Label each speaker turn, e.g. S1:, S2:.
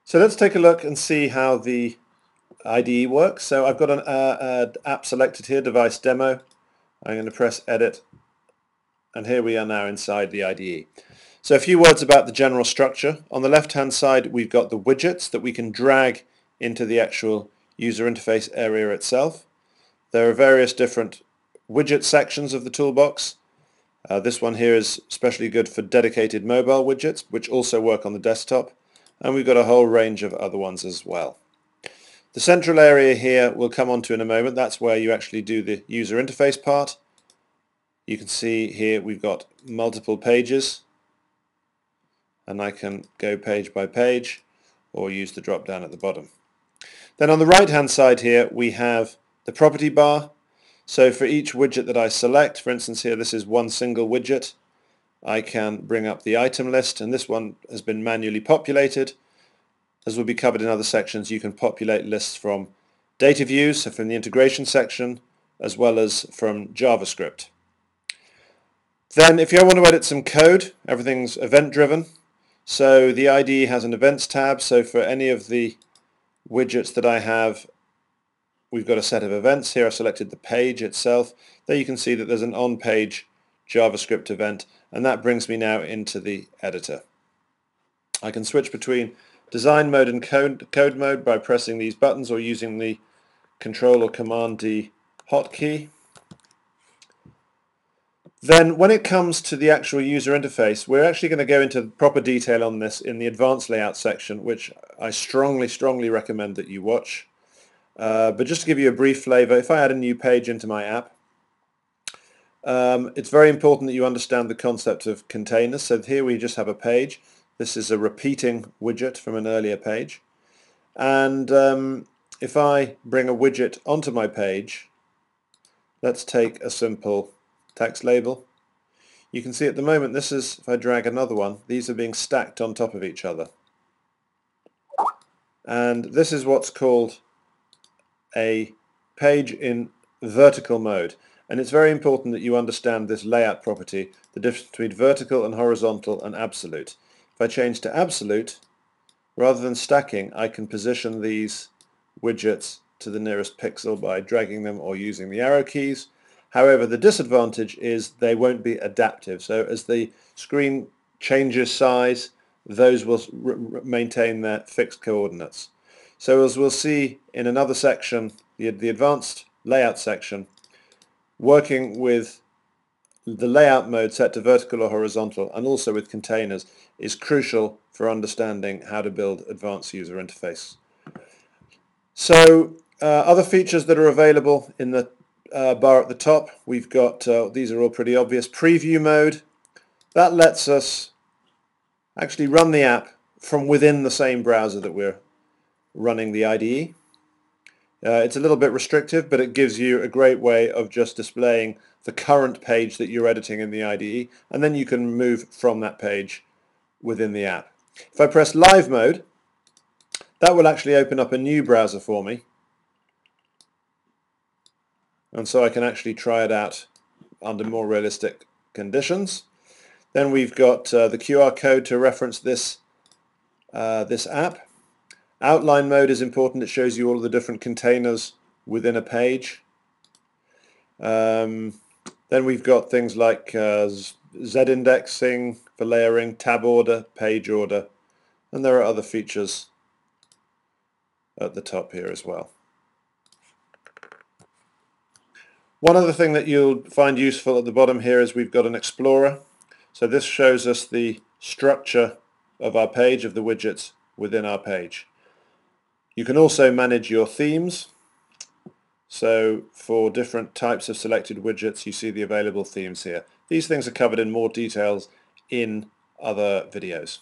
S1: So let's take a look and see how the IDE works. So I've got an app selected here, device demo. I'm going to press edit, and here we are now inside the IDE. So a few words about the general structure. On the left hand side we've got the widgets that we can drag into the actual user interface area itself. There are various different widget sections of the toolbox. This one here is especially good for dedicated mobile widgets, which also work on the desktop, and we've got a whole range of other ones as well. The central area here we'll come on to in a moment. That's where you actually do the user interface part. You can see here we've got multiple pages, and I can go page by page or use the drop down at the bottom. Then on the right hand side here we have the property bar. So for each widget that I select, for instance here this is one single widget, I can bring up the item list, and this one has been manually populated. As will be covered in other sections, you can populate lists from data views, so from the integration section, as well as from JavaScript. Then if you want to edit some code, everything's event driven. So the IDE has an events tab, so for any of the widgets that I have, we've got a set of events. Here I've selected the page itself. There you can see that there's an on-page JavaScript event, and that brings me now into the editor. I can switch between design mode and code mode by pressing these buttons or using the Control or Command D hotkey. Then when it comes to the actual user interface, we're actually going to go into proper detail on this in the advanced layout section, which I strongly recommend that you watch. But just to give you a brief flavor, if I add a new page into my app, it's very important that you understand the concept of containers. So here we just have a page. This is a repeating widget from an earlier page. And if I bring a widget onto my page, let's take a simple text label. You can see at the moment this is, if I drag another one, these are being stacked on top of each other. And this is what's called a page in vertical mode. And it's very important that you understand this layout property, the difference between vertical and horizontal and absolute. If I change to absolute, rather than stacking, I can position these widgets to the nearest pixel by dragging them or using the arrow keys. However, the disadvantage is they won't be adaptive. So as the screen changes size, those will maintain their fixed coordinates. So as we'll see in another section, the advanced layout section, working with the layout mode set to vertical or horizontal and also with containers is crucial for understanding how to build advanced user interface. So other features that are available in the bar at the top, we've got, these are all pretty obvious, preview mode. That lets us actually run the app from within the same browser that we're running the IDE. It's a little bit restrictive, but it gives you a great way of just displaying the current page that you're editing in the IDE, and then you can move from that page within the app. If I press live mode, that will actually open up a new browser for me, and so I can actually try it out under more realistic conditions. Then we've got the QR code to reference this app. Outline mode is important. It shows you all of the different containers within a page. Then we've got things like Z-indexing for layering, tab order, page order, and there are other features at the top here as well. One other thing that you'll find useful at the bottom here is we've got an explorer. So this shows us the structure of our page, of the widgets within our page. You can also manage your themes. So for different types of selected widgets, you see the available themes here. These things are covered in more details in other videos.